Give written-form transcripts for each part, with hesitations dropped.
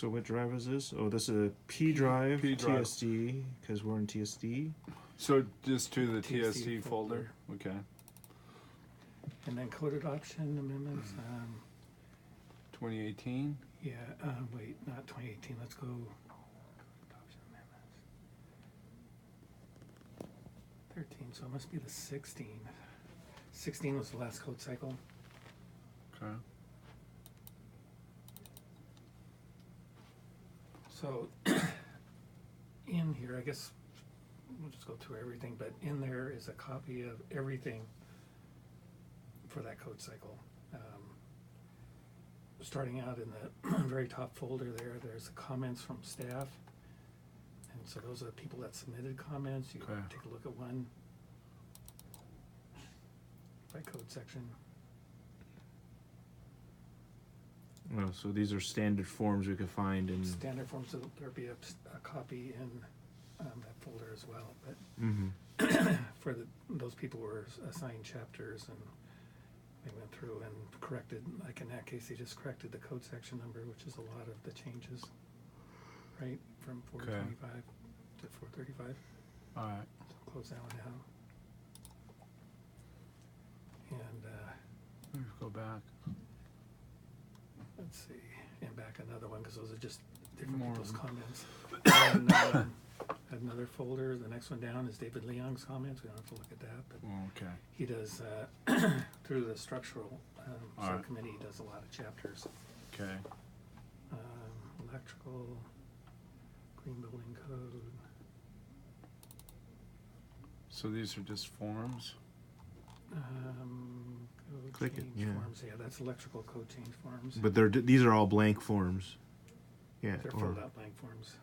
So what drive is this? Oh, this is a P drive, TSD, because we're in TSD. So just to the TSD folder. Okay. And then code adoption amendments. 2018. Yeah. Wait, not 2018. Let's go. Code adoption amendments. 13. So it must be the 16. 16 was the last code cycle. Okay. So in here, I guess we'll just go through everything, but in there is a copy of everything for that code cycle. Starting out in the very top folder there's the comments from staff. And so those are the people that submitted comments. You Okay. take a look at one by code section. Oh, so these are standard forms we could find in. Standard forms, so there'll be a copy in that folder as well. But Mm-hmm. for those people were assigned chapters, and they went through and corrected, like in that case, they just corrected the code section number, which is a lot of the changes, right, from 425 to 435. All right. So close that one down. And Let's go back. let's see, and back another one, because those are just different More people's of 'em. comments. And another folder, the next one down is David Leong's comments. We don't have to look at that, but Okay. he does, through the structural All right. subcommittee, he does a lot of chapters. Okay. Electrical, green building code. So these are just forms. Code Click it, change yeah. forms. Yeah, that's electrical code change forms. But these are all blank forms. Yeah. They're filled out blank forms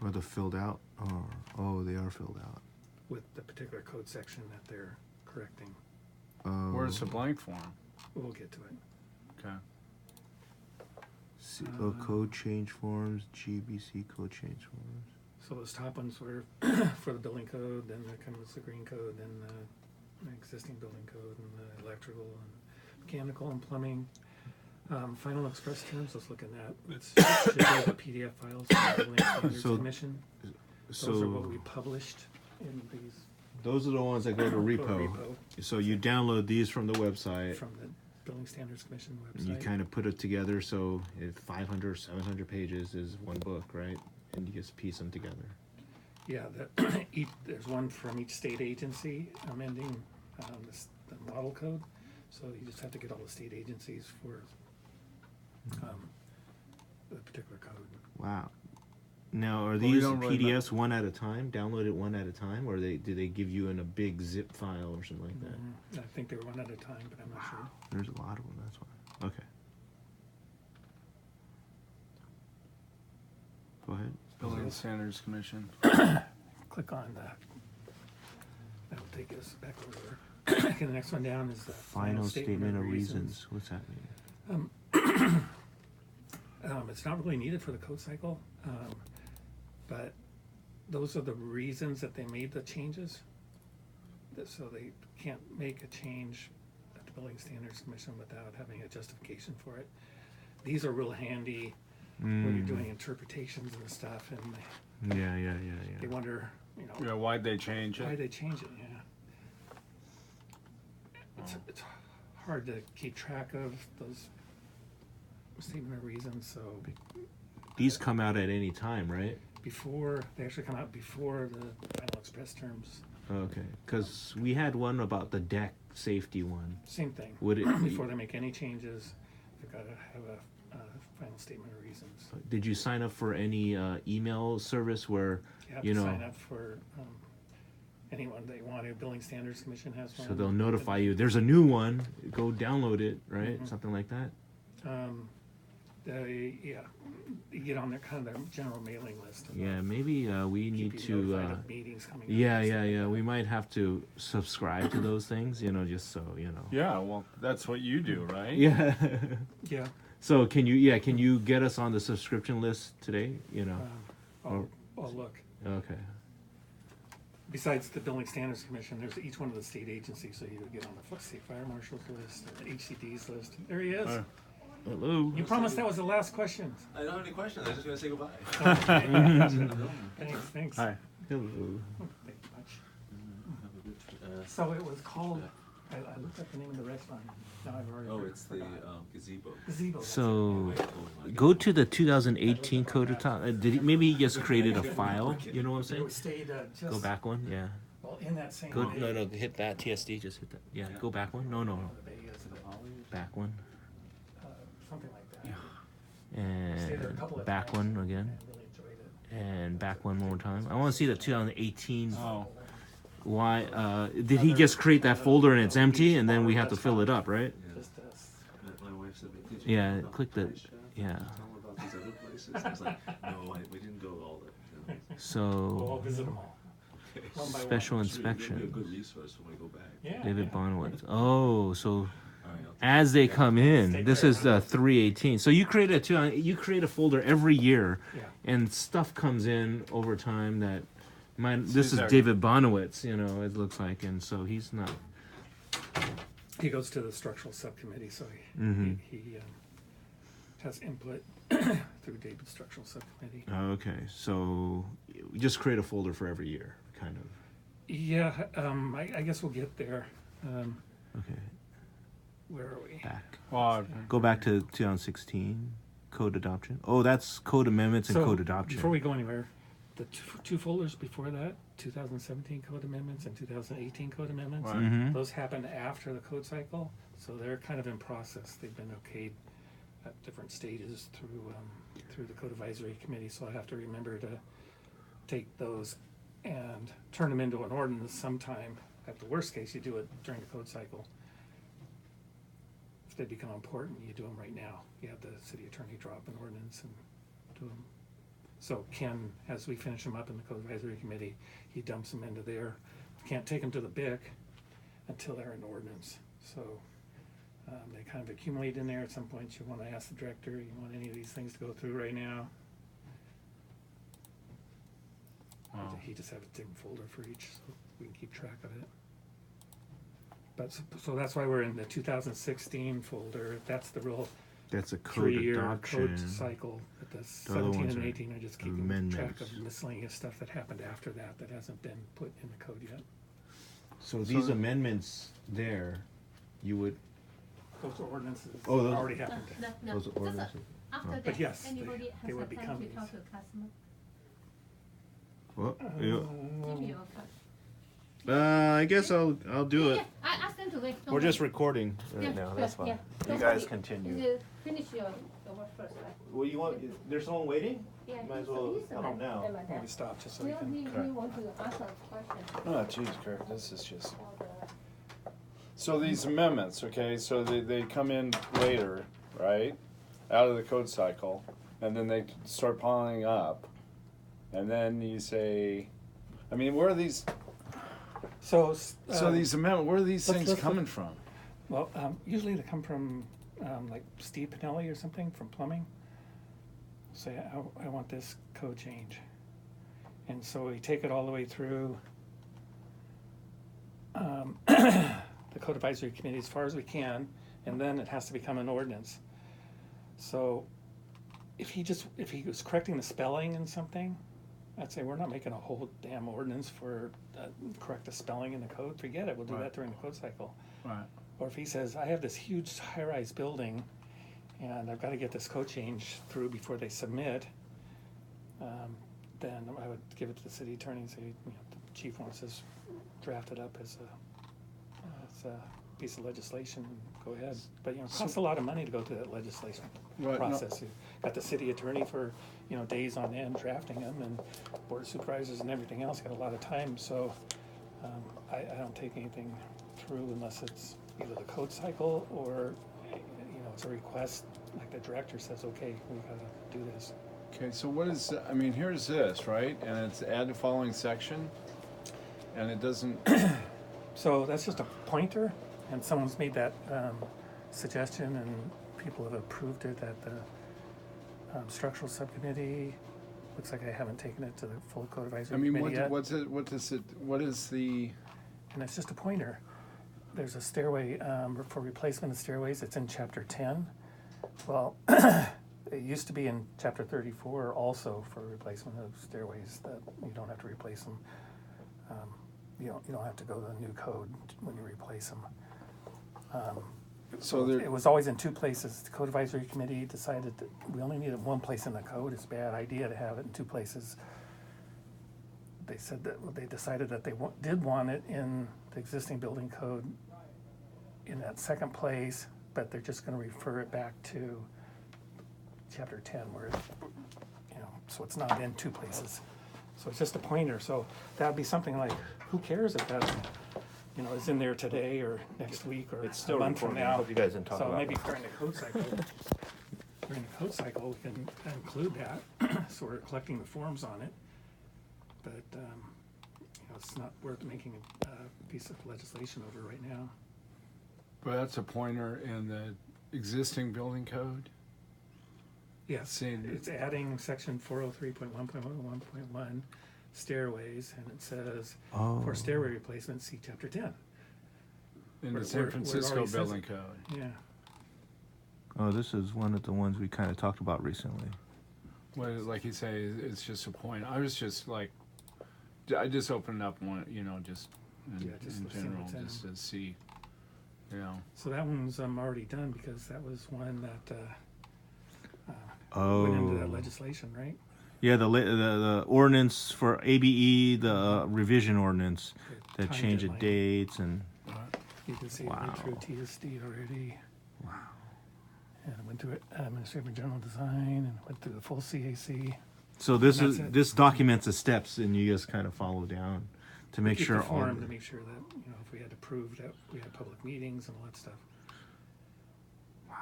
Or they're filled out. Oh, they are filled out. with the particular code section that they're correcting. Oh. Where's the blank form? We'll get to it. Okay. Code change forms, GBC code change forms. So those top ones were for the building code, then there comes the green code, then the existing building code, and the electrical and mechanical and plumbing. Final express terms, let's look at that. It should be the PDF files from the Building Standards So- Commission. So Those are what we published in these. those are the ones that go to repo. So you download these from the website. From the Building Standards Commission And you website. kind of put it together so if 500, 700 pages is one book, right? And you just piece them together. Yeah, there's one from each state agency amending the model code. So you just have to get all the state agencies for the particular code. Wow. Now, are we these don't really PDFs one at a time, downloaded one at a time, or do they give you in a big zip file or something like that? I think they were one at a time, but I'm not sure. There's a lot of them, that's why. Okay. Go ahead. Building Standards Commission. Click on that. That'll take us back over there. Okay, the next one down is the Final statement of reasons. What's that mean? It's not really needed for the code cycle, but those are the reasons that they made the changes. So they can't make a change at the Building Standards Commission without having a justification for it. These are real handy when you're doing interpretations and stuff, and Yeah. they wonder, Yeah. Why'd they change why it? they change it. Yeah, it's hard to keep track of those statement of reasons. So These come out at any time, right? before they actually come out before the final express terms. Okay. Because we had one about the deck safety one. Same thing. Would it? Before they make any changes, they've got to have a final statement of reasons. Did you sign up for any email service where You have you to know? sign up for anyone they want to. Building Standards Commission has one. So they'll notify you. There's a new one. Go download it, right? Mhm. Something like that. You get on their kind of their general mailing list. And Yeah, maybe we keep need you to. notified of meetings coming up Yeah, and stuff like that. We might have to subscribe to those things, just so you know. Yeah. Well, that's what you do, right? Yeah. Yeah. So can you get us on the subscription list today? I'll look. Okay. Besides the Building Standards Commission, there's each one of the state agencies, so you would get on the state fire marshal's list, the HCD's list. There he is. Hello. You promised that was the last question. I don't have any questions. I was just gonna say goodbye. Thanks. Hi. Hello. Thank you much. Have a good, So it was called, I looked up the name of the restaurant. Now I've already oh, it's the forgotten. gazebo. Gazebo. that's So Oh, go to the 2018 code of did he, maybe he just created a file? You know what I'm it. saying? We stayed just, Go back one. Yeah. well, in that same. Go bay. no hit that TSD. Just hit that. Yeah. Go back one. No. The bay is, Back one. something like that. Stayed there a couple And of back times one again. and really enjoyed it. And back one more time. I want to see the 2018. Oh, Why did he just create that folder and it's empty and then we have to fill it up, right? Just us. My wife said, "Did you Yeah, know about click the- Chef? yeah. Tell them about these other places." I was like, "No, we didn't go all the." We'll all So visit them all. One by special one. It'll be a inspection. good resource when we go back. Yeah. David yeah. Bonowitz. Oh, so All right, I'll as they come in, Stay this there. is the 318. So you create you create a folder every year, Yeah. and stuff comes in over time that this is Caesar. David Bonowitz, you know, it looks like, and so he's not. He goes to the structural subcommittee, so Mhm. he has input through David's structural subcommittee. Okay, so we just create a folder for every year, kind of. Yeah, I guess we'll get there. Okay, Where are we? back. well, Go back to 2016 code adoption. Oh, that's code amendments and So, code adoption. Before we go anywhere, the two folders before that, 2017 code amendments and 2018 code amendments, Right. Mhm. those happened after the code cycle, so they're kind of in process. They've been okayed at different stages through the code advisory committee, so I have to remember to take those and turn them into an ordinance sometime. At the worst case, you do it during the code cycle. If they become important, you do them right now. You have the city attorney drop an ordinance and do them. So Ken, as we finish them up in the code advisory committee, he dumps them into there. Can't take them to the BIC until they're an ordinance. So they kind of accumulate in there. At some point, you want to ask the director, you want any of these things to go through right now? Wow. He just have a different folder for each, so we can keep track of it. But so that's why we're in the 2016 folder. That's the real That's a code 3-year adoption. code cycle. But the other 17 ones and are 18 are just keeping track amendments. of miscellaneous stuff that happened after that that hasn't been put in the code yet. So these So- amendments there, you would. Those ordinances Oh, those- already happened. No, Those just ordinances. after But that, yes, anybody they has would the become time to these. talk to a customer, Well, give me your card. I guess I'll do it. Yeah, I ask them to wait. don't We're just wait. recording Yeah, right now. yeah, That's fine. yeah. You Don't guys worry. continue. You finish your work first, right? What do you want? There's someone waiting. Yeah, Might as he's- well he's come like- now. like Let me that. stop just so We we can. we want to ask a question. oh, geez, Kirk, this is just. for the- So these amendments, okay, so they come in later, right? Out of the code cycle, and then they start piling up. And then you say, I mean, where are these, So, these amendments, where are these let's- things let's coming look- from? well, usually they come from like Steve Pinelli or something from plumbing. Say, I want this code change. And so we take it all the way through the code advisory committee as far as we can, and then it has to become an ordinance. So if he was correcting the spelling in something, I'd say we're not making a whole damn ordinance for correct the spelling in the code. Forget it. We'll do Right. that during the code cycle. Right. Or if he says, I have this huge high-rise building and I've got to get this code change through before they submit, then I would give it to the city attorney and say, you know, the chief wants this drafted up as a piece of legislation, go ahead. But, you know, it costs a lot of money to go through that legislation Right, no- process. You've got the city attorney for, you know, days on end drafting them, and board of supervisors and everything else got a lot of time, so I don't take anything through unless it's either the code cycle or, you know, it's a request, like the director says, okay, we gotta do this. Okay, so what is, I mean, here's this, right? And it's add the following section, and it doesn't, So that's just a pointer, and someone's made that suggestion, and people have approved it at the structural subcommittee. Looks like I haven't taken it to the full code I advisory mean, committee yet. what is the, And it's just a pointer. There's a stairway for replacement of stairways. It's in chapter 10. Well, it used to be in chapter 34 also for replacement of stairways that you don't have to replace them. You don't have to go to the new code when you replace them. So It was always in two places. The code advisory committee decided that we only needed one place in the code. It's a bad idea to have it in two places. They said that they decided that they did want it in the existing building code in that second place, but they're just going to refer it back to chapter 10 where, so it's not in two places. So it's just a pointer. So that'd be something like, who cares if that, is in there today or next week or It's still a month from recording. I now. hope you guys didn't talk So about maybe it. during the code cycle, we can include that. So we're collecting the forms on it. But, it's not worth making a piece of legislation over right now. but that's a pointer in the existing building code. Yes, See, it's adding section 403.1.1.1 stairways, and it says, for stairway replacement, see chapter 10. in where- the San where it Francisco already says building it. code. Yeah, Oh, this is one of the ones we kind of talked about recently. Well, like you say, it's just a point. I was just like, I just opened up one, just in, Yeah, just in to see general, what's in just them. to see, so that one's already done because that was one that Oh. went into that legislation, right? Yeah, the ordinance for ABE, the revision ordinance The that time changed the deadline. dates and You can see it went through Wow. TSD already. Wow. And it went through administrative and general design, and it went through the full CAC. so this That's is it. this documents the steps and you just kind of follow down to make Keep sure the all form the- to make sure that, if we had to prove that we had public meetings and all that stuff. Wow.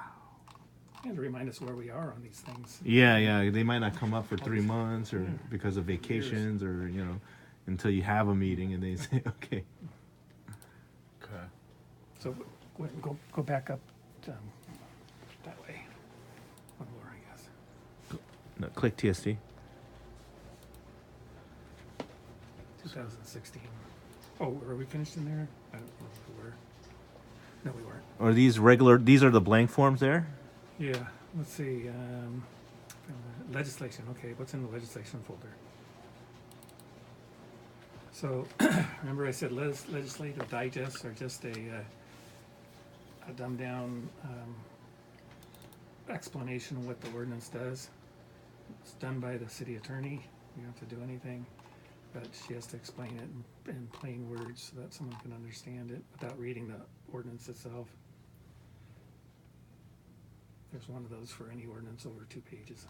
And to remind us where we are on these things. Yeah, they might not come up for 3 months or Yeah. because of vacations or until you have a meeting and they say okay. okay. So go back up that way. One more, I guess. No, click TST. 2016. Oh, were we finished in there? I don't know if we were. No, we weren't. Are these are the blank forms there? Yeah, let's see. Legislation. Okay, what's in the legislation folder? So, remember I said legislative digests are just a dumbed down explanation of what the ordinance does. It's done by the city attorney. You don't have to do anything, but she has to explain it in plain words so that someone can understand it without reading the ordinance itself. There's one of those for any ordinance over 2 pages.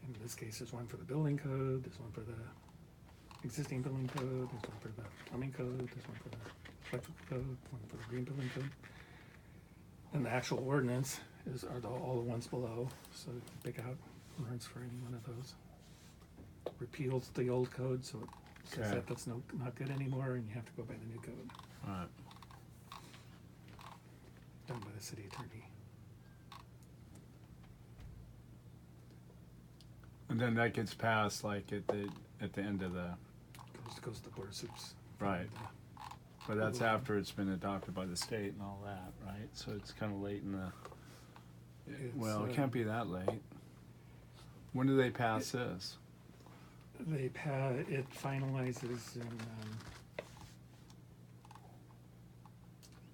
In this case, there's one for the building code, there's one for the existing building code, there's one for the plumbing code, there's one for the electrical code, one for the green building code. And the actual ordinance are all the ones below, so you can pick out words for any one of those. Repeals the old code, so it says Okay. that that's not good anymore, and you have to go by the new code, All right. done by the city attorney. And then that gets passed like at the end of the, Goes to the board of soups. Right. but that's after it's been adopted by the state and all that, right? So it's kind of late in the, well, it can't be that late. When do they pass this? It finalizes in,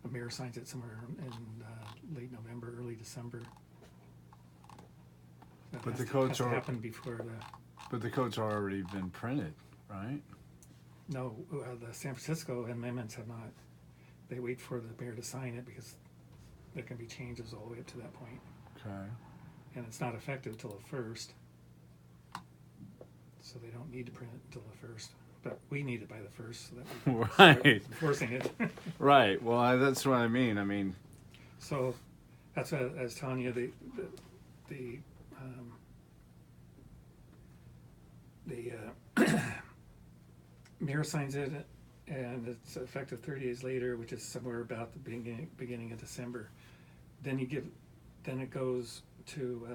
the mayor signs it somewhere in late November, early December. That But has the to- codes has to are- happen before But the code's already been printed, right? no, the San Francisco amendments have not. They wait for the mayor to sign it because there can be changes all the way up to that point. Okay. And it's not effective till the 1st. So they don't need to print it until the 1st. But we need it by the 1st so that we can start Right. enforcing it. Right. Well, that's what I mean. I mean, So that's what I was telling you, mayor signs it and it's effective 30 days later, which is somewhere about the beginning of December. Then it goes to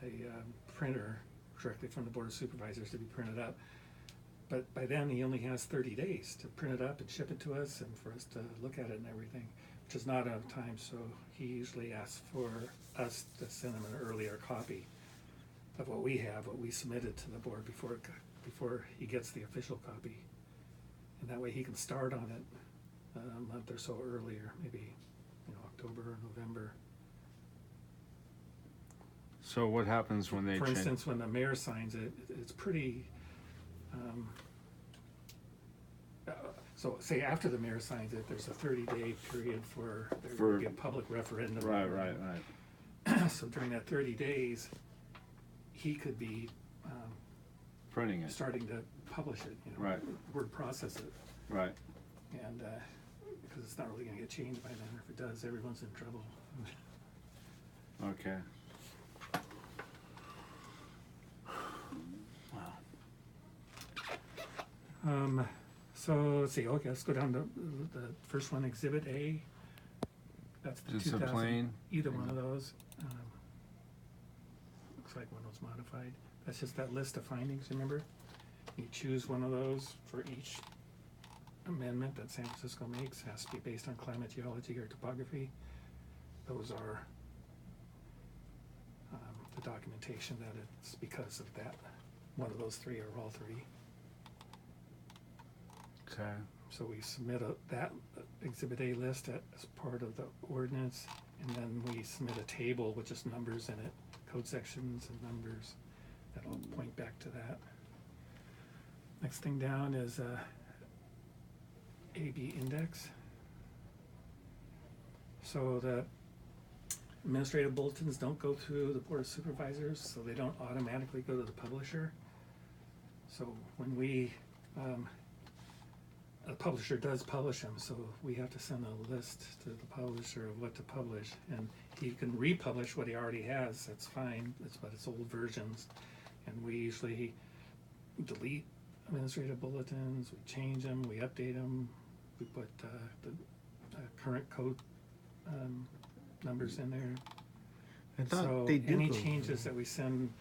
a printer directly from the Board of Supervisors to be printed up. But by then, he only has 30 days to print it up and ship it to us and for us to look at it and everything. which is not enough time, so he usually asks for us to send him an earlier copy of what we have, what we submitted to the board before he gets the official copy. And that way he can start on it a month or so earlier, maybe, October or November. So what happens when they For change? instance, when the mayor signs it, it's pretty, so say after the mayor signs it, there's a 30-day period for there to be a public referendum. Right. So during that 30 days, he could be Printing it. starting to publish it, Right. word process it. Right. And because it's not really going to get changed by then. If it does, everyone's in trouble. Okay. So let's see. Okay, let's go down to the first one, Exhibit A. That's the Just a 2000. plain? Either one of those. Looks like one was modified. That's just that list of findings. Remember, you choose one of those for each amendment that San Francisco makes. Has to be based on climate, geology, or topography. Those are the documentation that it's because of that. One of those three or all three. Okay. So we submit that Exhibit A list as part of the ordinance, and then we submit a table with just numbers in it, code sections and numbers that'll point back to that. Next thing down is AB index. So the administrative bulletins don't go through the Board of Supervisors, so they don't automatically go to the publisher. So when we a publisher does publish them, so we have to send a list to the publisher of what to publish, and he can republish what he already has. That's fine. But it's old versions, and we usually delete administrative bulletins. We change them. We update them. We put the current code numbers in there. I thought So they do any go- changes that we send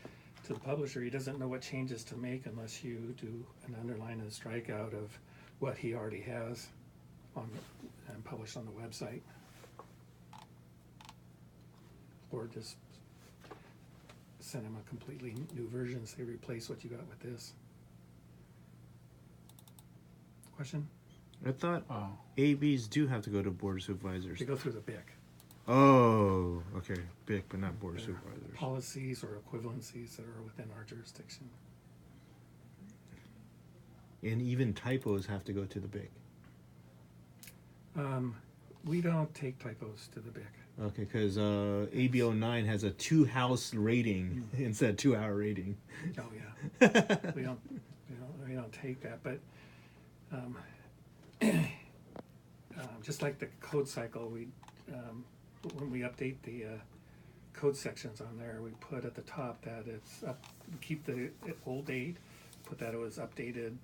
to the publisher, he doesn't know what changes to make unless you do an underline and strikeout of what he already has on and published on the website. Or just send him a completely new version, say replace what you got with this. Question? I thought Oh. ABs do have to go to Board of Supervisors. They go through the BIC. Oh, okay. BIC, but not Board of They're Supervisors. Policies or equivalencies that are within our jurisdiction. And even typos have to go to the BIC. We don't take typos to the BIC. Okay, because AB09 has a 2-house rating instead of 2-hour rating. Oh, yeah. We don't take that, but just like the code cycle, when we update the code sections on there, we put at the top that it's up, keep the old date, put that it was updated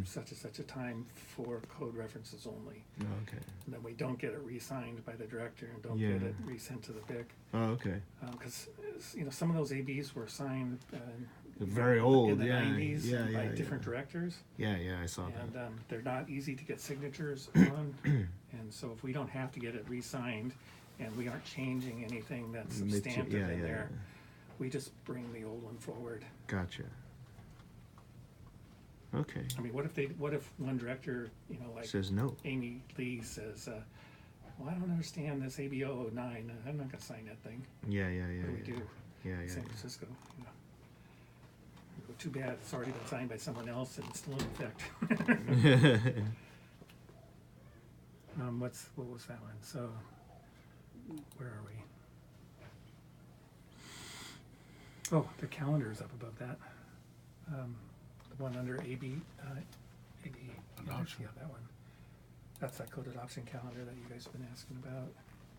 such and such a time for code references only. Okay. And then we don't get it re-signed by the director and don't Yeah. get it resent to the BIC. Oh, okay. Because some of those ABs were signed They're very old, in the yeah. 90s Yeah, by yeah, different directors. Yeah, I saw And that. they're not easy to get signatures on. And so if we don't have to get it re-signed and we aren't changing anything that's substantive yeah, in yeah, there, yeah. we just bring the old one forward. Gotcha. Okay. I mean, what if one director, like Says no. Amy Lee says, well, I don't understand this ABO 09, I'm not gonna sign that thing. Yeah. What do we do? Yeah. San Francisco, Too bad, it's already been signed by someone else and it's still in effect. What was that one? So, where are we? Oh, the calendar is up above that. The one under AB, Adoption. yeah, that one. That's that code adoption calendar that you guys have been asking about.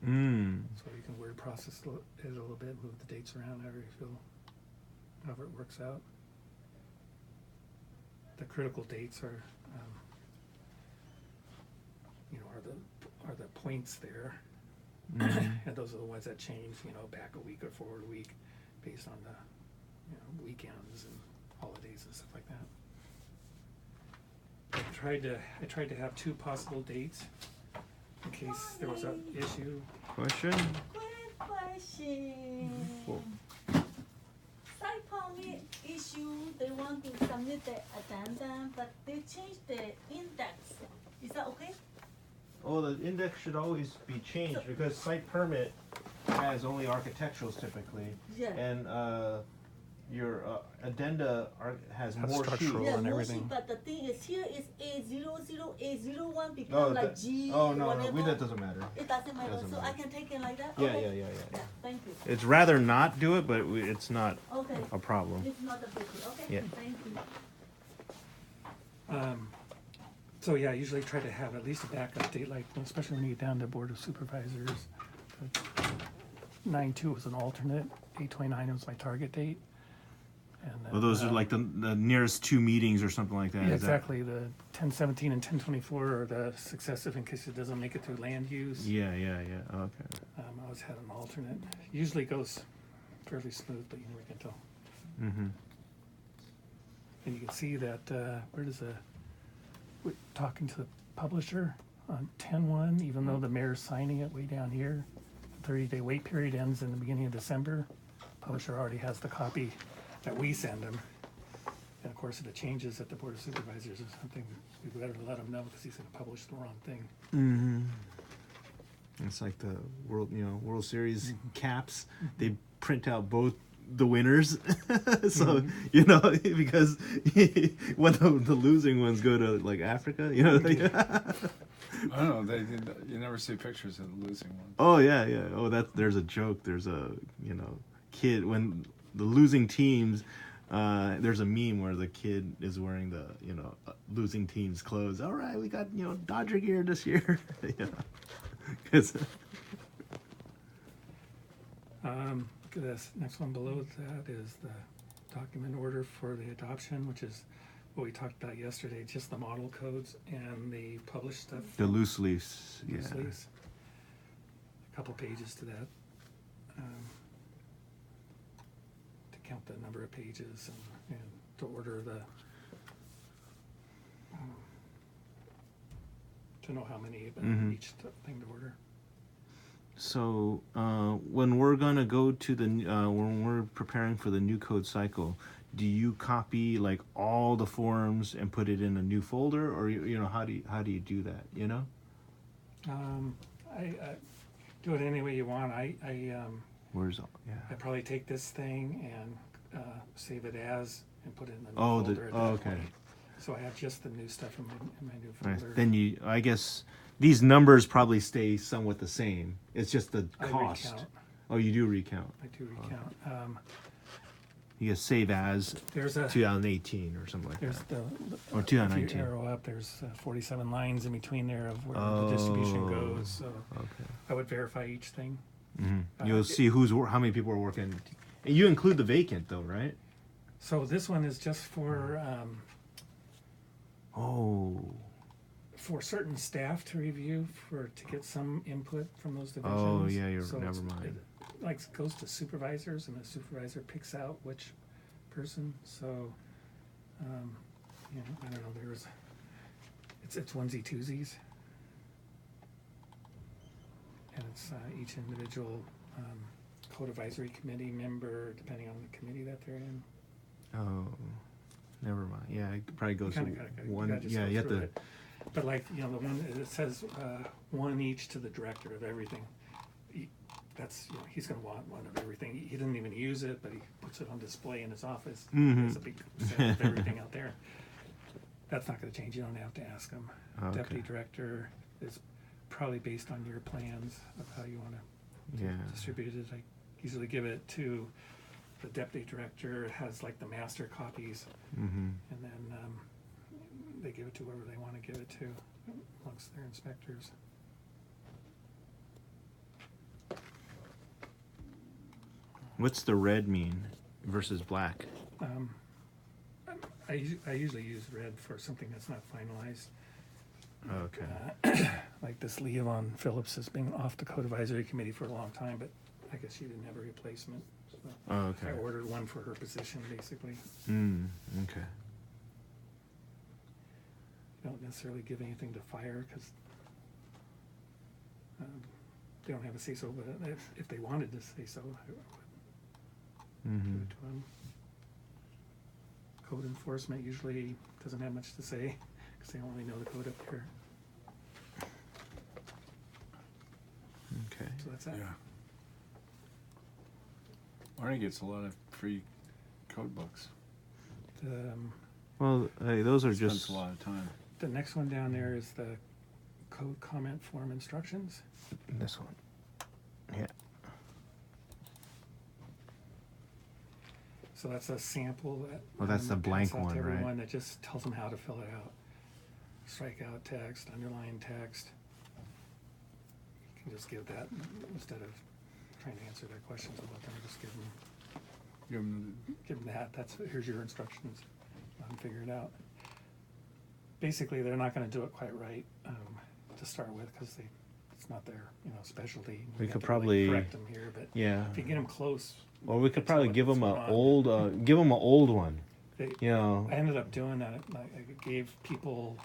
So you can word process it a little bit, move the dates around however you feel, however it works out. The critical dates are, are the points there. And those are the ones that change, back a week or forward a week based on the, weekends and holidays and stuff like that. I tried to have two possible dates in case there was an issue. Question? Quick question. Well, Site permit issue, they want to submit the addendum, but they changed the index. Is that okay? oh, the index should always be changed because site permit has only architecturals typically, Yeah. and your addenda has Has more sheets. structural. Yeah, and no everything. sheet, but the thing is here is A00, A01 become Oh, like that, G, oh no, whatever. that doesn't matter. It doesn't matter, Doesn't so I matter. can take it like that? Yeah, Okay. yeah. Yeah, thank you. It's rather not do it, but it's not Okay, a problem. it's not a big deal, okay, Yeah. thank you. So yeah, I usually try to have at least a backup date, like especially when you get down to Board of Supervisors. 9/2 was an alternate, 8/29 was my target date. And then, Well, those are like the nearest two meetings or something like that. yeah, is that- exactly. The 10/17 and 10/24 are the successive in case it doesn't make it through land use. Yeah. Okay. I always had an alternate. Usually goes fairly smooth, but you never can tell. Mm-hmm. And you can see that where does we're talking to the publisher on 10/1, even though the mayor's signing it way down here. 30-day wait period ends in the beginning of December. Publisher already has the copy that we send him. And of course, if it changes at the Board of Supervisors or something, we better let him know because he's going to publish the wrong thing. Mm-hmm. It's like the World Series caps. They print out both the winners, so because when the losing ones go to like Africa, I don't know. You never see pictures of the losing ones. Oh yeah. Oh, there's a joke. There's a kid when the losing teams. There's a meme where the kid is wearing the losing team's clothes. All right, we got Dodger gear this year. Look at this. Next one below that is the document order for the adoption, which is what we talked about yesterday, just the model codes and the published stuff. The loose leaves. Yeah. Loose leaves. A couple pages to that. To count the number of pages and to order to know how many each thing to order. So when we're gonna go to when we're preparing for the new code cycle, do you copy like all the forms and put it in a new folder, or how do you do that? I do it any way you want. I Where's all? Yeah. probably take this thing and save it as and put it in the new Oh, folder at that okay. point. So I have just the new stuff in my new Right. folder. Then I guess these numbers probably stay somewhat the same. It's just the I cost. recount. Oh, you do recount. I do recount. You guess save as There's a 2018 or something like there's that. the Or if you 2019. arrow up, there's 47 lines in between there of where the distribution Oh, goes. So Okay. I would verify each thing. You'll see how many people are working. And you include the vacant though, right? So this one is just for certain staff to review to get some input from those divisions. Oh, yeah, So never it's- mind. It goes to supervisors, and the supervisor picks out which person. So, I don't know. It's onesie twosies, and it's each individual code advisory committee member, depending on the committee that they're in. Oh, never mind. Yeah, it probably goes to Kinda gotta- one. gotta just Yeah, go you have through to. it. But the one it says one each to the director of everything. He's going to want one of everything. He didn't even use it, but he puts it on display in his office. There's a big set of everything out there. That's not going to change. You don't have to ask him. Okay. Deputy director is probably based on your plans of how you want to Yeah. distribute it. I usually give it to the deputy director. It has like the master copies, and then they give it to whoever they want to give it to amongst their inspectors. What's the red mean versus black? I usually use red for something that's not finalized. Okay. Like this Leavon Phillips has been off the code advisory committee for a long time, but I guess she didn't have a replacement. So Oh, okay. I ordered one for her position, basically. Okay. Don't necessarily give anything to fire because They don't have a say-so, but if they wanted to say so, I would Mm-hmm. give it to them. Code enforcement usually doesn't have much to say, because they only know the code up here, Okay. so that's that. Yeah. Arnie gets a lot of free code books. Well, hey, those are Spends just. a lot of time. The next one down there is the code comment form instructions. This one. Yeah. So that's a sample that. Well, that's the pass blank out to one, right? everyone that just tells them how to fill it out. Strike out text, underline text. You can just give that instead of trying to answer their questions about them. Just give them that. That's here's your instructions. Figure it out. Basically, they're not going to do it quite right to start with because it's not their specialty. We have could to probably- correct them here, but Yeah. if you get them close. Or we could that's probably what- give them what's a going on. old, give them an old one. They- You know. I ended up doing that. I gave people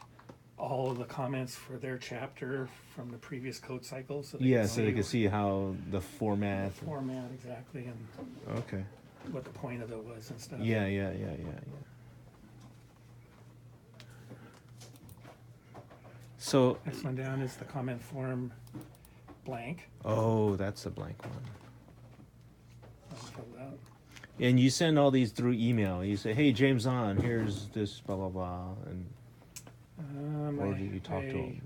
all of the comments for their chapter from the previous code cycle, so Yeah, so they can see how the format. the format exactly and Okay. what the point of it was and stuff. Yeah. So, Next one down is the comment form blank. oh, that's a blank one. I'll fill it out. And you send all these through email. You say, "Hey, James, on here's this blah blah blah," and or do you talk to them?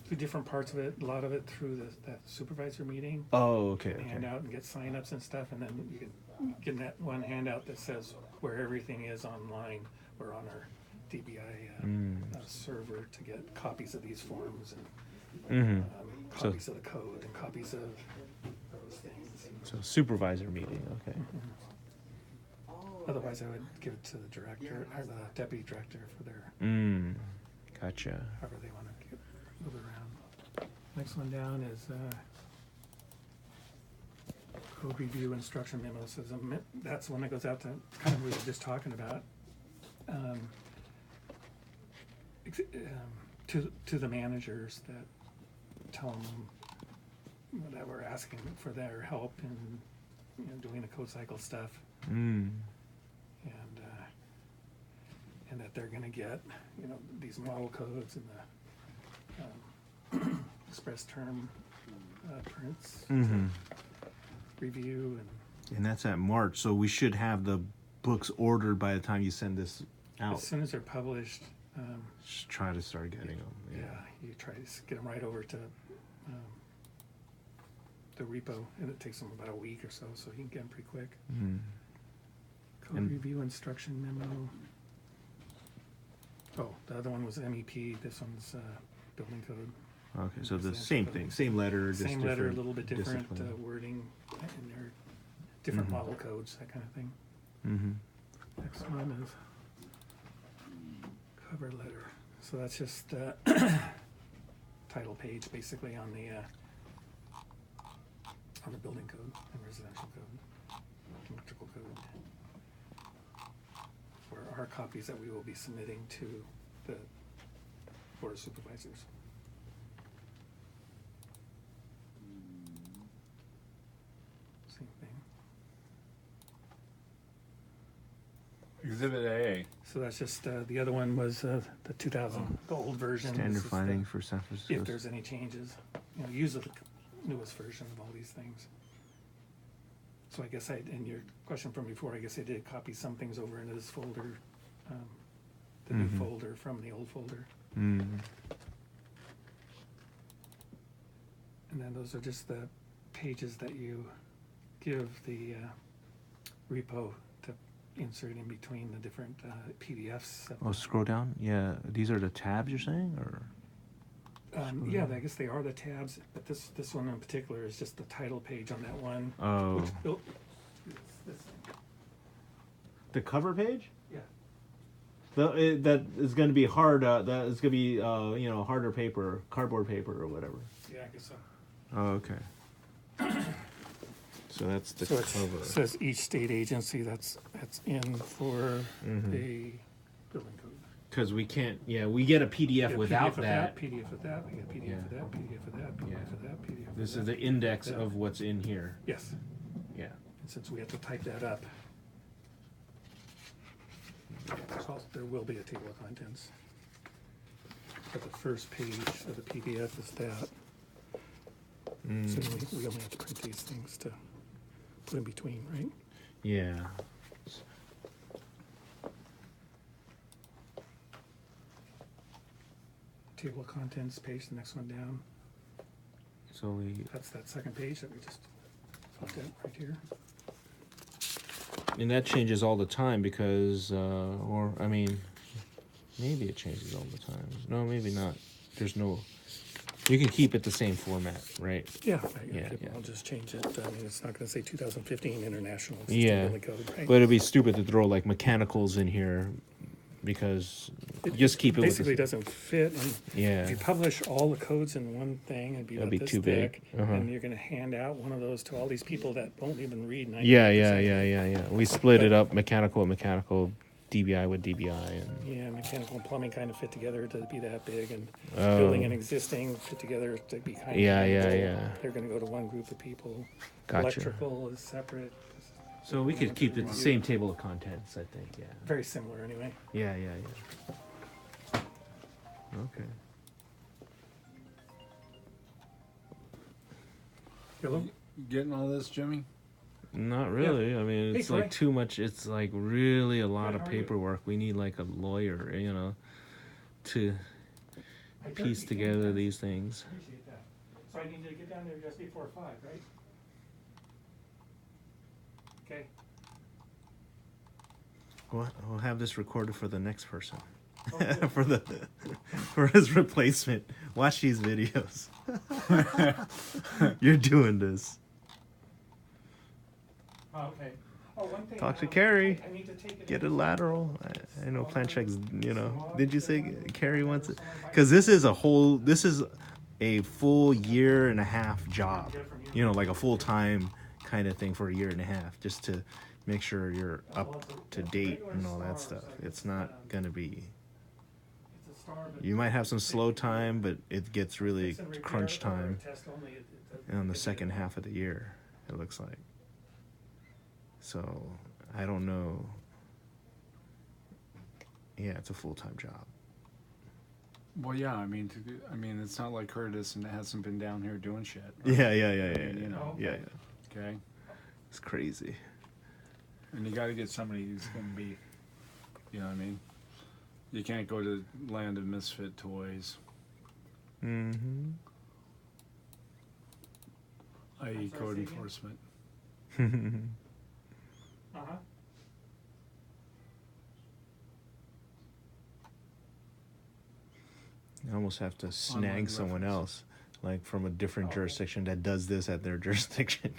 Do different parts of it. A lot of it through that supervisor meeting. Oh, okay, Hand okay. out and get signups and stuff, and then you can get that one handout that says where everything is online. We're on our DBI server to get copies of these forms and Mm-hmm. So- copies of the code and copies of those things. So supervisor meeting. Okay. Otherwise, I would give it to the director or the deputy director for their Gotcha. however they want to move it around. Next one down is code review instruction memo. So that's the one that goes out to kind of what we were just talking about. To the managers that tell them that we're asking for their help in doing the code cycle stuff, and that they're going to get these model codes and the express term prints Mm-hmm. review And that's at March, so we should have the books ordered by the time you send this and out. as soon as they're published. Just try to start getting them. Yeah, you try to get them right over to the repo, and it takes them about a week or so you can get them pretty quick. Mm. Code And- review instruction memo. Oh, the other one was MEP. This one's building code. Okay, so the Residential same code. thing, same letter, just Same letter, a different little bit different discipline. wording, and they're different Mhm. model codes, that kind of thing. Mm-hmm. Next one is cover letter. So that's just title page, basically on the building code and residential code, electrical code. For our copies that we will be submitting to the Board of Supervisors. Same thing. Exhibit A. So that's just, the other one was the 2000, the old version. This Standard is the- finding for San Francisco. If there's any changes, use the newest version of all these things. So I guess in your question from before, I guess I did copy some things over into this folder, the new Mhm. folder from the old folder. Mm. And then those are just the pages that you give the repo to insert in between the different PDFs. Oh, scroll down. Yeah, these are the tabs you're saying, or Yeah, I guess they are the tabs, but this one in particular is just the title page on that one. oh, This thing. the cover page. Yeah. That is going to be hard. That is going to be harder paper, cardboard paper, or whatever. Yeah, I guess so. Oh, okay. So that's the So cover. it says each state agency that's in for Mhm. a building code. Because we can't. Yeah, we get a PDF Get a without PDF of that. PDF of that, we get a PDF Yeah. of that, PDF of that, PDF Yeah. of that, PDF of This that. is the index Yeah. of what's in here. Yes, Yeah. and since we have to type that up, so there will be a table of contents. But the first page of the PDF is that. So we only have to print these things to put in between, right? Yeah. Table of contents page, the next one down. So we. That's that second page that we just looked at right here. And that changes all the time because, or I mean, maybe it changes all the time. No, maybe not. There's no. You can keep it the same format, right? Yeah, Yeah, yeah. I'll just change it. I mean, it's not gonna say 2015 International Yeah. Sustainability Code, right? But it'd be stupid to throw like mechanicals in here because just keep it with Basically the, doesn't fit, and yeah. if you publish all the codes in one thing, it'd be That'd about be this too big. thick, Uh-huh. and you're gonna hand out one of those to all these people that won't even read 90%. Yeah. We split it up, mechanical with mechanical, DBI with DBI, and Yeah, mechanical and plumbing kind of fit together to be that big, and Oh. building and existing fit together to be kind of Yeah. They're gonna go to one group of people. Gotcha. Electrical is separate. So we could keep the same table of contents, I think. Yeah. Very similar anyway. Yeah. Okay. Hello? Getting all this, Jimmy? Not really. I mean, Hey, it's like Troy. too much. It's like really a lot Good, of how are you? paperwork. We need like a lawyer, to piece together these things. Appreciate that. So I need to get down there just before 5, right? Okay. We'll have this recorded for the next person. Oh, good. for his replacement. Watch these videos. You're doing this. Oh, okay. Oh, one thing. Talk to Carrie. I need to take it Get a in. lateral. I know plan checks. Did you say Carrie wants it? Because this is a full year and a half job. Like a full time kind of thing for a year and a half, just to make sure you're up to date and all that stuff. It's not gonna be. It's a star, but You might have some slow time, but it gets really fix and repair crunch or time test only, on the second half of the year. It looks like. So I don't know. Yeah, it's a full-time job. Well, yeah. I mean, it's not like Curtis and it hasn't been down here doing shit. Right? Yeah. You know. Yeah. Okay. It's crazy. And you got to get somebody who's going to be, you know what I mean? You can't go to land of misfit toys, Mm-hmm. i.e. sorry, code say again? enforcement. Uh-huh. You almost have to snag someone reference. else, like from a different Okay. jurisdiction that does this at their jurisdiction.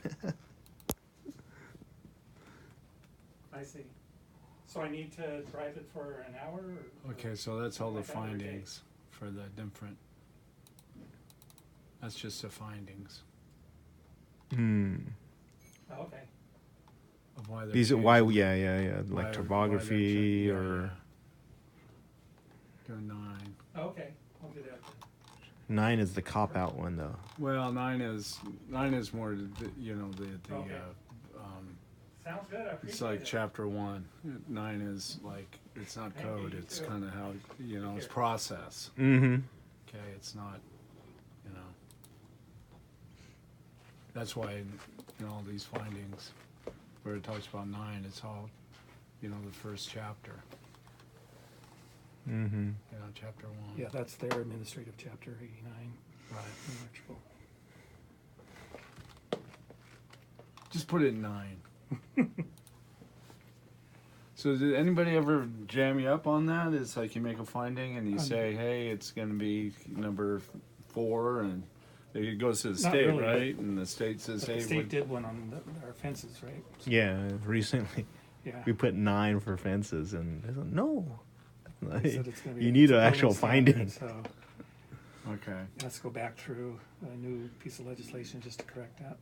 I see. So I need to drive it for an hour? Or Okay, so that's all the Like that every day? findings for the different. That's just the findings Hmm. Oh, okay. of why they're. These are changing- why? Yeah. why- Like why topography they're or yeah. They're 9. Oh, okay, I'll do that then. 9 is the cop out one though. Well, 9 is more the Okay. Sounds good, I appreciate it. it's like chapter 1. 9 is like it's not Thank code. you, It's too. kind of how it's Here. process. Mm-hmm. Okay, it's not, That's why all these findings where it talks about 9, it's all the first chapter. Mm-hmm. Chapter 1. Yeah, that's their administrative chapter 89, Right. electrical. Just put it in 9. So did anybody ever jam you up on that? It's like you make a finding and you say, hey, it's going to be number 4, and it goes to the Not state, really, but- right? And the state says, But hey, the state did one on our fences, right? Yeah, recently Yeah. we put 9 for fences, and they said, no. They said it's gonna be You a need an building actual standard, finding. So okay. it has to go back through a new piece of legislation just to correct that.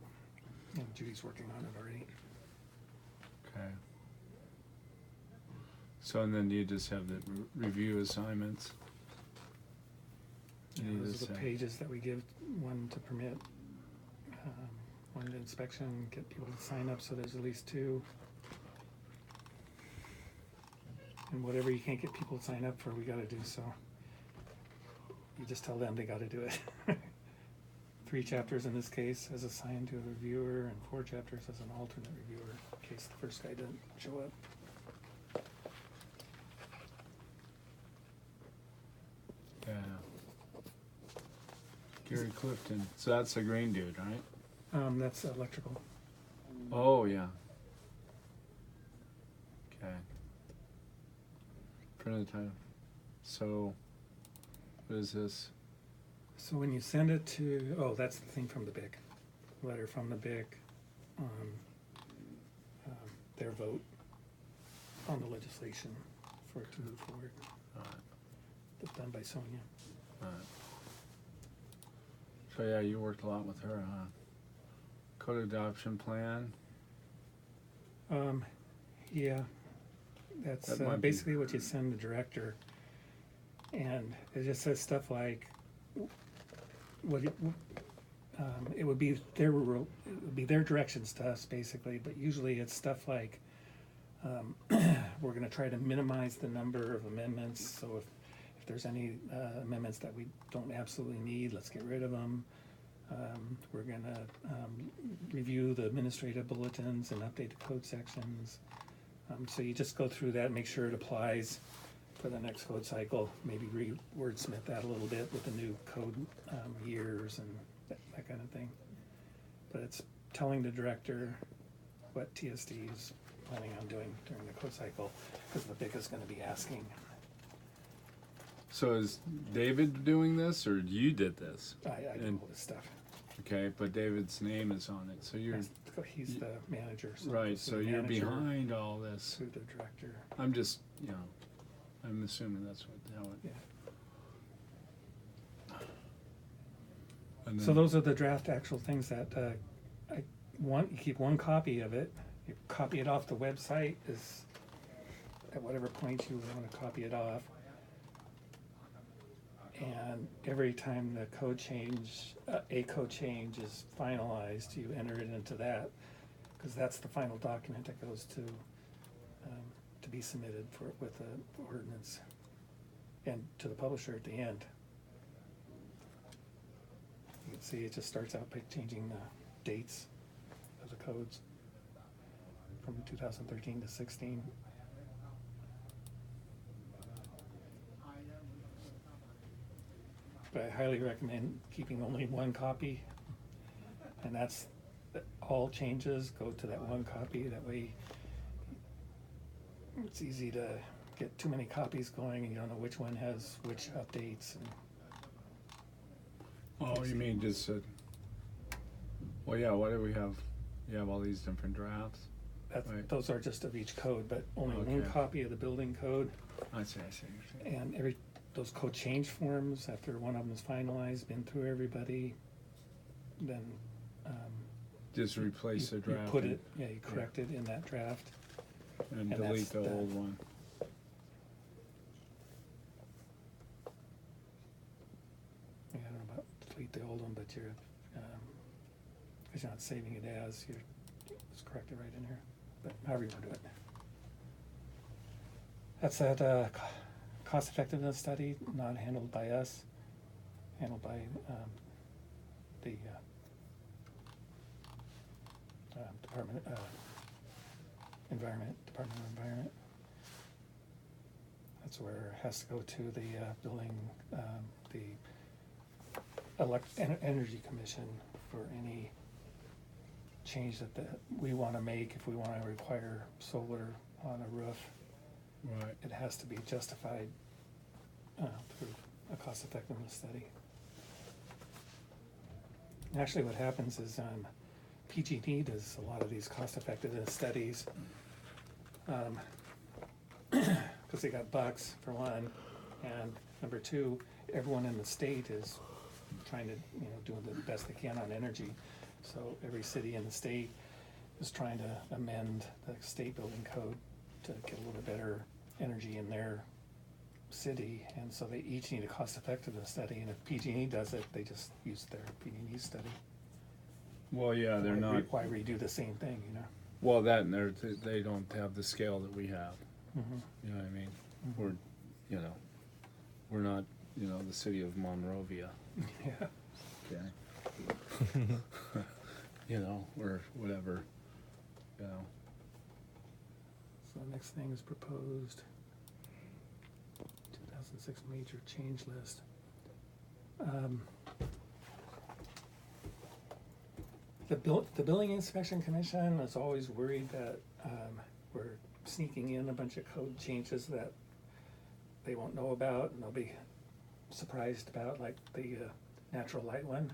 Judy's working on it already. Okay. So, and then you just have the review assignments. Yeah, You those just are the have- pages that we give, one to permit, one to inspection, get people to sign up, so there's at least two. And whatever you can't get people to sign up for, we gotta do, so. You just tell them they gotta do it. 3 chapters in this case as assigned to a reviewer, and 4 chapters as an alternate reviewer, in case the first guy doesn't show up. Yeah. Gary Clifton. So that's the green dude, right? That's electrical. Oh, yeah. Okay. Printed title. So, what is this? So when you send it to, oh, that's the thing from the BIC, letter from the BIC on their vote on the legislation for it to move forward. Alright, That's done by Sonia. alright. So yeah, you worked a lot with her, huh? Code adoption plan. Yeah, that's That might be- basically what you send the director, and it just says stuff like what it would be their it would be their directions to us basically, but usually it's stuff like we're going to try to minimize the number of amendments. So if there's any amendments that we don't absolutely need, let's get rid of them. We're going to review the administrative bulletins and update the code sections. So you just go through that, make sure it applies for the next code cycle, maybe wordsmith that a little bit with the new code years and that kind of thing. But it's telling the director what TSD is planning on doing during the code cycle, because the BIC is going to be asking. So is David doing this, or you did this? I do And- all this stuff. Okay, but David's name is on it, so you're, He's the manager. So right, it's so the you're manager behind all this. through the director. I'm just, I'm assuming that's how it. Yeah. And So then- those are the draft actual things that I want. You keep one copy of it. You copy it off the website is at whatever point you want to copy it off. And every time the code change, a code change is finalized, you enter it into that, because that's the final document that goes to be submitted with the ordinance, and to the publisher at the end. You can see it just starts out by changing the dates of the codes from 2013 to 16. But I highly recommend keeping only one copy, and that's all changes go to that one copy. That way it's easy to get too many copies going and you don't know which one has which updates. And Oh, you mean just, well, yeah, what do we have? You have all these different drafts? Right. those are just of each code, but only one Okay. copy of the building code. I see. And those code change forms, after one of them is finalized, been through everybody, then Just replace the you draft. put it, you correct it in that draft. And and delete that's the the- old one. I don't know about delete the old one, but you're, because you're not saving it as, you're, just correct it right in here, but however you want to do it. That's that cost effectiveness study, not handled by us, handled by the Department of Environment. That's where it has to go to the building, the Energy Commission for any change that we want to make. If we want to require solar on a roof, Right. it has to be justified through a cost effectiveness study. Actually, what happens is PG&E does a lot of these cost effectiveness studies, because they got bucks for one, and number two, everyone in the state is trying to, doing the best they can on energy. So every city in the state is trying to amend the state building code to get a little better energy in their city, and so they each need a cost-effectiveness study, and if PG&E does it, they just use their PG&E study. Well, yeah, they're not. Why redo the same thing, you know? Well, that and they don't have the scale that we have. Mm-hmm. You know what I mean? We're not, the city of Monrovia. Yeah. Okay. Or whatever. So the next thing is proposed 2006 major change list. The Building Inspection Commission is always worried that we're sneaking in a bunch of code changes that they won't know about and they'll be surprised about, like the natural light one.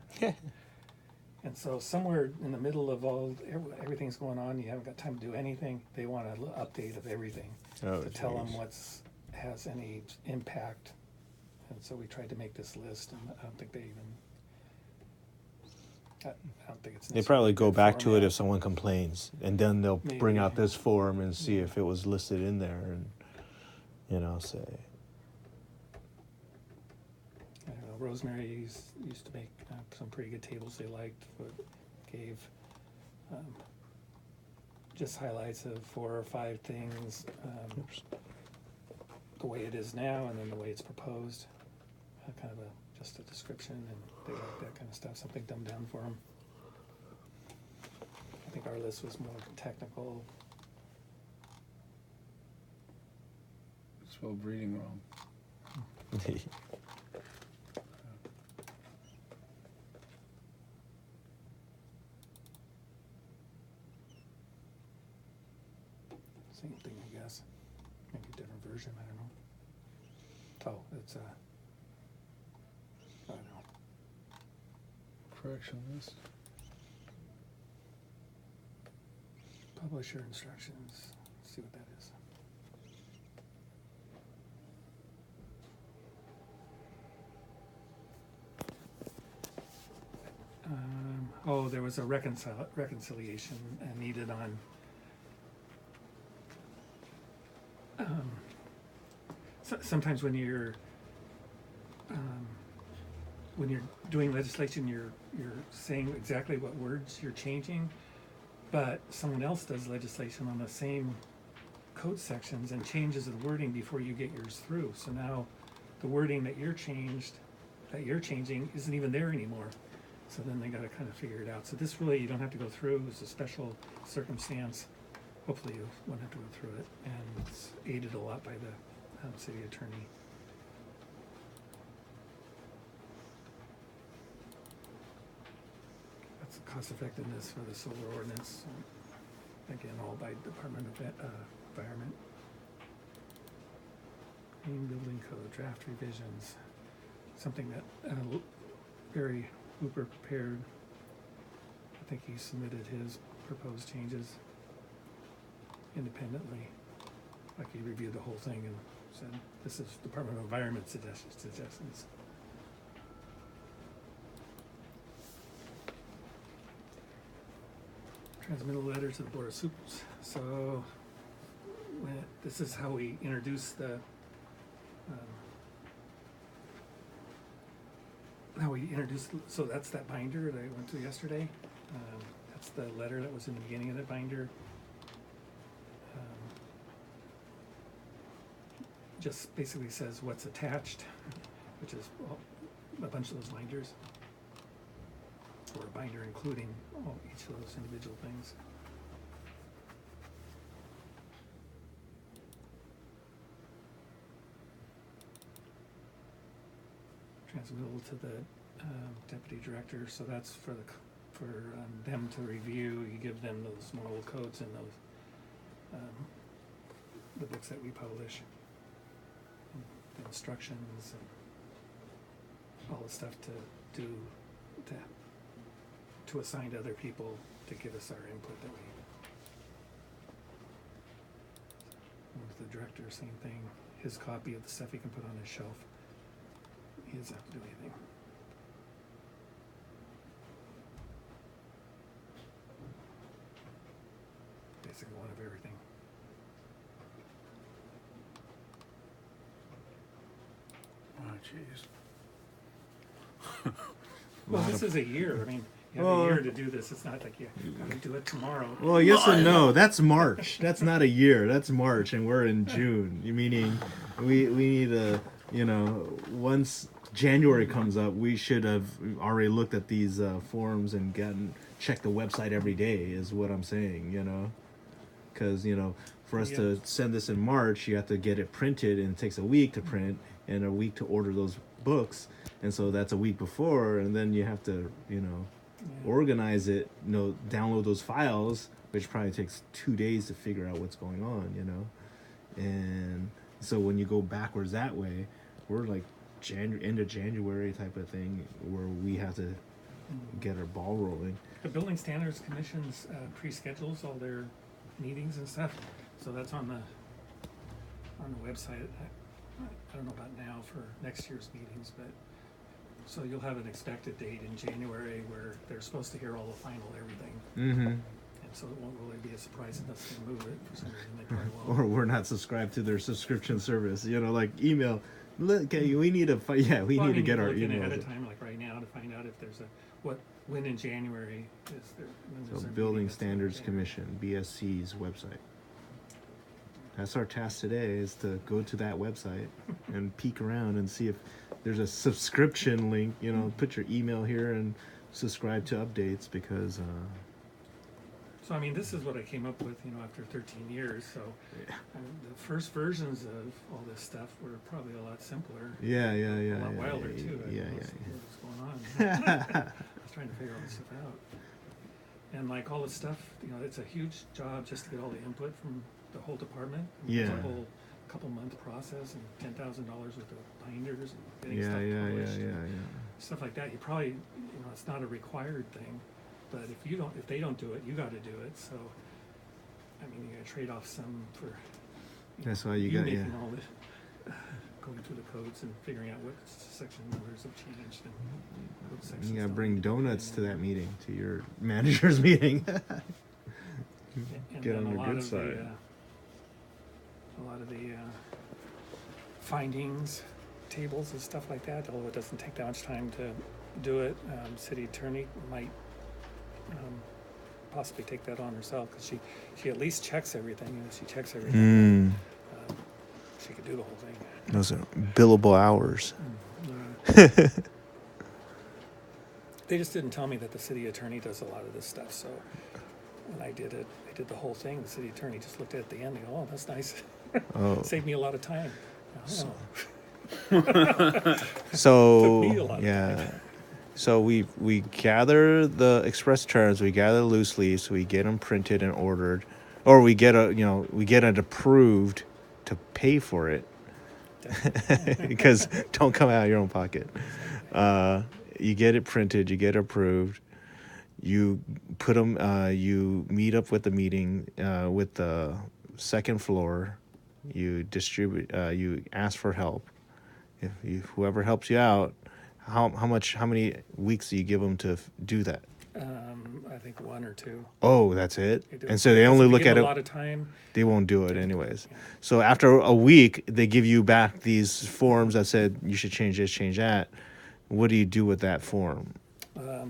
And so somewhere in the middle of everything's going on, you haven't got time to do anything, they want an update of everything to tell them has any impact. And so we tried to make this list, and I don't think it's They probably go back to it format. if someone complains, and then they'll bring out Maybe. this form and see if it was listed in there, and say. I don't know, Rosemary used to make some pretty good tables they liked, gave just highlights of 4 or 5 things, the way it is now and then the way it's proposed, kind of just a description, and they like that kind of stuff, something dumbed down for them. I think our list was more technical. Spelled reading wrong. Same thing, I guess. Maybe a different version, I don't know. Oh, it's I don't know. Correction list. Publisher instructions. Let's see what that is. There was a reconciliation needed on sometimes when you're doing legislation, you're saying exactly what words you're changing, but someone else does legislation on the same code sections and changes the wording before you get yours through. So now the wording that you're changing isn't even there anymore. So then they gotta kind of figure it out. So this really, you don't have to go through, it's a special circumstance. Hopefully you won't have to go through it, and it's aided a lot by the city attorney. That's the cost effectiveness for the solar ordinance. Again, all by Department of Environment. Green Building Code, draft revisions. Something that Barry Hooper prepared. I think he submitted his proposed changes independently. Like he reviewed the whole thing and said, this is Department of Environment suggestions. Transmittal letter to the Board of Supers. So this is how we introduce so that's that binder that I went to yesterday. That's the letter that was in the beginning of that binder. Just basically says what's attached, which is a bunch of those binders, or a binder including each of those individual things. Transmittal to the deputy director, so that's for them to review. You give them those model codes and those the books that we publish, and the instructions, and all the stuff to assign to other people to give us our input that we. And with the director, same thing. His copy of the stuff he can put on his shelf. He doesn't have to do anything. Basically one of everything. Jeez. Well, this is a year. I mean, you have Well- a year to do this. It's not like you gotta do it tomorrow. Well, yes and no. That's March. That's not a year. That's March, and we're in June. Meaning, we need a, once January comes up, we should have already looked at these forms and checked the website every day. Is what I'm saying. Because for us to send this in March, you have to get it printed, and it takes a week to print and a week to order those books, and so that's a week before, and then you have to organize it, download those files, which probably takes 2 days to figure out what's going on, and so when you go backwards that way, we're like end of January type of thing where we have to get our ball rolling. The Building Standards Commission's pre-schedules all their meetings and stuff, so that's on the website. I don't know about now for next year's meetings, but so you'll have an expected date in January where they're supposed to hear all the final everything, Mm-hmm. and so it won't really be a surprise unless they move it for some reason. They probably won't. Or we're not subscribed to their subscription service, like email. Okay, we need to we Well, I need to mean, get our looking ahead emails. of time, like right now, to find out if there's when in January is there. When So there's their Building meeting, that's in Standards January. Commission, BSC's website. That's our task today, is to go to that website and peek around and see if there's a subscription link. Put your email here and subscribe to updates, because So I mean, this is what I came up with, after 13 years. So Yeah. the first versions of all this stuff were probably a lot simpler, yeah, a lot wilder too. I yeah, don't know yeah. what's going on. I was trying to figure all this stuff out, and like all this stuff, it's a huge job just to get all the input from the whole department. It's Yeah. a whole couple-month process and $10,000 worth of binders and getting Yeah, stuff yeah, published. yeah, and yeah. Stuff like that. You probably, it's not a required thing, but if they don't do it, you got to do it. So, I mean, you got to trade off some for. That's why you got, making all the going through the codes and figuring out what section numbers have changed and what sections. You gotta don't bring need to be donuts in to there. that meeting, to your manager's meeting. And Get then on a your lot good of side. A lot of the findings, tables and stuff like that, although it doesn't take that much time to do it, city attorney might possibly take that on herself, because she at least checks everything, she checks everything. She could do the whole thing. Those are billable hours. They just didn't tell me that the city attorney does a lot of this stuff, so when I did it, I did the whole thing, the city attorney just looked at it at the end and go, oh, that's nice. Oh, Saved me a lot of time. So- Oh. so Took me a lot of yeah. So we gather the express terms, we gather the loose leaves, we get them printed and ordered, or we get it approved to pay for it, because don't come out of your own pocket. You get it printed, you get approved, you put them, you meet up with the meeting with the second floor, you distribute, you ask for help. If whoever helps you out, how many weeks do you give them to do that? I think 1 or 2. Oh, that's it. They do. And so they Because only if you look give at a it. lot of time. They won't do it anyways. Yeah. So after a week, they give you back these forms that said you should change this, change that. What do you do with that form?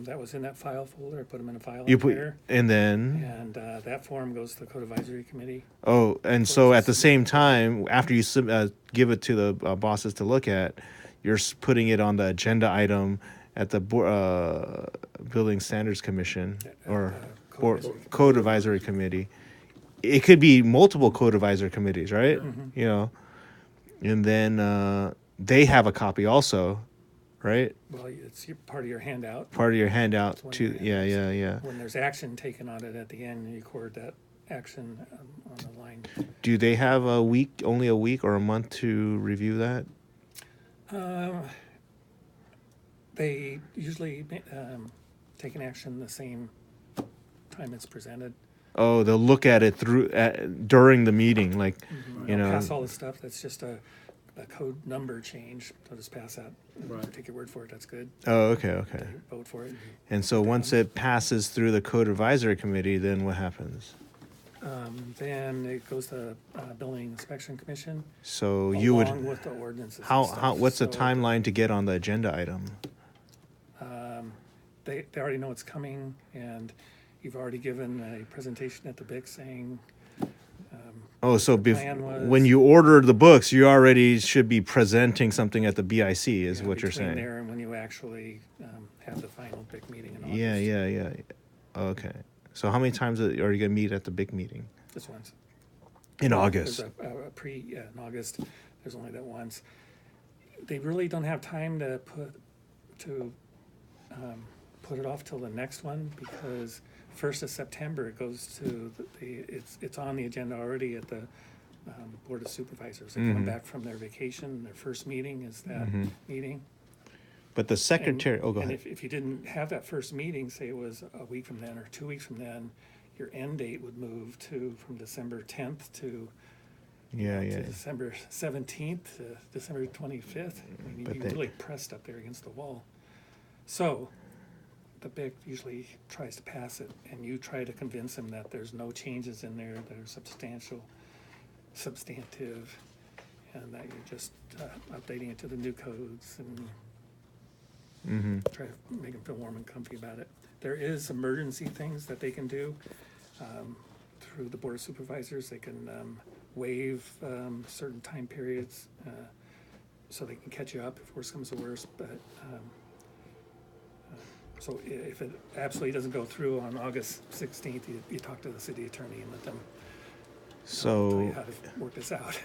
That was in that file folder. I put them in a file You in put, there. and then And that form goes to the code advisory committee. and so at the same time, after you give it to the bosses to look at, you're putting it on the agenda item at the Building Standards Commission or Code Advisory Committee. It could be multiple code advisory committees, right? And then they have a copy also, right? Well, it's part of your handout. Part of your handout It's one too. of your Yeah. handouts. When there's action taken on it at the end, you record that action on the line. Do they have only a week or a month to review that? They usually take an action the same time it's presented. Oh, they'll look at it during the meeting, like, you know. Pass all the stuff. That's just a code number change. They'll just pass that. Right. Take your word for it. That's good. Oh, okay. They vote for it. And so once it passes through the Code Advisory Committee, then what happens? Then it goes to Building Inspection Commission. So you would, Along with the ordinances and how, stuff. what's the So, timeline to get on the agenda item? They already know it's coming, and you've already given a presentation at the BIC saying, Oh, so plan was- when you order the books, you already should be presenting something at the BIC, is you know, what you're between saying? there and when you actually have the final BIC meeting in August. Yeah. Okay. So how many times are you going to meet at the big meeting? Just once. In August? There's in August, there's only that once. They really don't have time to put it off till the next one, because 1st of September it goes to it's on the agenda already at the Board of Supervisors. They're coming back from their vacation. Their first meeting is that meeting. But the secretary, go And ahead. if you didn't have that first meeting, say it was a week from then or 2 weeks from then, your end date would move from December 10th to Yeah. December 17th to December 25th. I mean, But you're they- really pressed up there against the wall. So the BIC usually tries to pass it, and you try to convince them that there's no changes in there that are substantive, and that you're just updating it to the new codes and try to make them feel warm and comfy about it. There is emergency things that they can do through the Board of Supervisors. They can waive certain time periods so they can catch you up if worse comes to worse. But so if it absolutely doesn't go through on August 16th, you talk to the city attorney and let them tell you So how to work this out.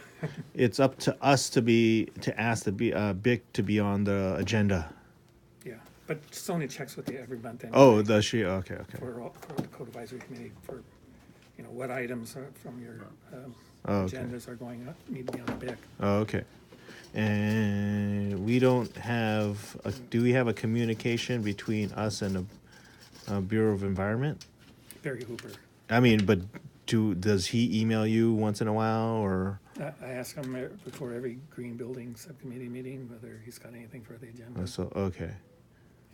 it's up to us to ask the BIC to be on the agenda. Yeah, but Sonia checks with you every month. Oh, anyway. does she? Okay. For the code advisory committee, for, what items from your Oh, okay. agendas are going up, need to be on the BIC. Oh, okay. And we don't have, do we have a communication between us and the Bureau of Environment? Barry Hooper. I mean, but does he email you once in a while, or? I ask him before every green building subcommittee meeting whether he's got anything for the agenda, So, okay.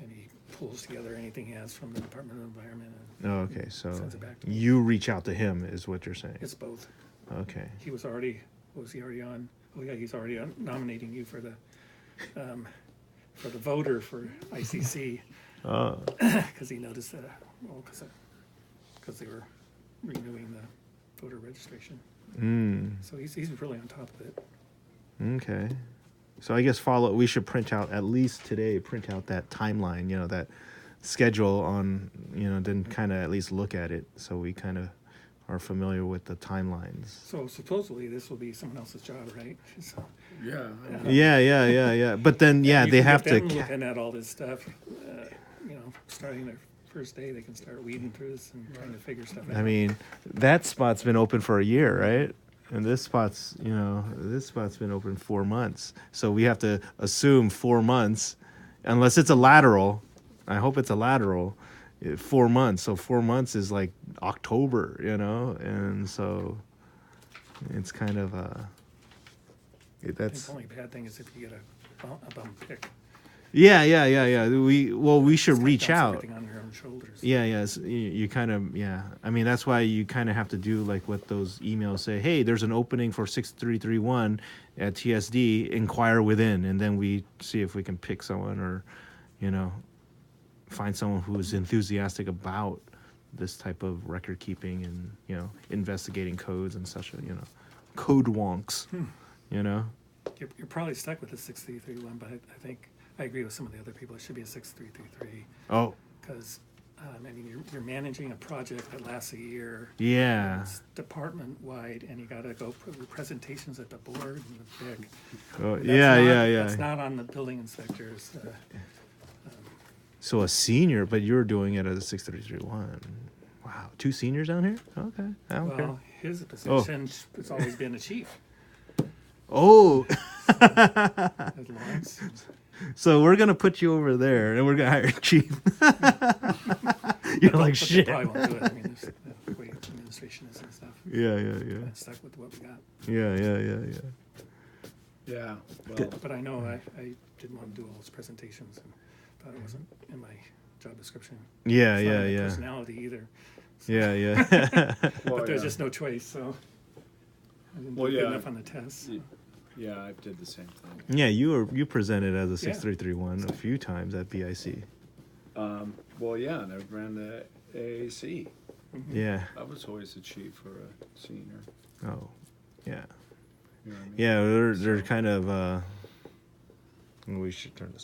and he pulls together anything he has from the Department of Environment, and Oh, okay, so Sends it back to me. you reach out to him is what you're saying? it's both. Okay. He was already, was he already on? Oh yeah, he's already nominating you for the voter for ICC, Oh, because he noticed that, because they were renewing the voter registration. So he's really on top of it. okay. So I guess we should print out, at least today, print out that timeline, that schedule on, then kind of at least look at it so we kind of are familiar with the timelines. So supposedly this will be someone else's job, right? So, Yeah. Yeah. But then, yeah, you they can have get to. them looking at all this stuff. Starting their first day, they can start weeding through this and trying to figure stuff out. I mean, that spot's been open for a year, right? And this spot's been open 4 months. So we have to assume 4 months, unless it's a lateral. I hope it's a lateral. 4 months. So 4 months is like October, and so it's kind of I think that's the only bad thing is if you get a bum pick. yeah. We should reach Dumps out. everything on your own shoulders. Yes, you kind of, I mean, that's why you kind of have to do like what those emails say. Hey, there's an opening for 6331 at TSD. Inquire within, and then we see if we can pick someone or, find someone who is enthusiastic about this type of record keeping and investigating codes and such. Code wonks. You're probably stuck with the 6331, but I think I agree with some of the other people. It should be a 6333 Oh, because you're managing a project that lasts a year. yeah. It's department wide, and you got to go put presentations at the board and the big. Oh, That's yeah. That's not on the building inspectors. So a senior, but you're doing it as a 6331. Wow, 2 seniors down here? Okay. I don't care. Well, his position has always been a chief. Oh, As long as, so we're gonna put you over there, and we're gonna hire a chief. You're like but shit. They probably won't do it. I mean, there's the way administration is and stuff. Yeah. Kinda stuck with what we got. Yeah. Yeah. Well, But I know I didn't want to do all those presentations and thought it wasn't in my job description. Yeah, It's not in my yeah. personality either. Yeah. Well, But there's yeah. just no choice, so. I didn't Well, do good yeah. enough on the test. Yeah, I did the same thing. Yeah, you presented as a Yeah. 6331 a few times at BIC. Well, yeah, and I ran the AAC. Yeah. I was always the chief for a senior. Oh, yeah. You know what I mean? Yeah, they're So- kind of. We should turn this.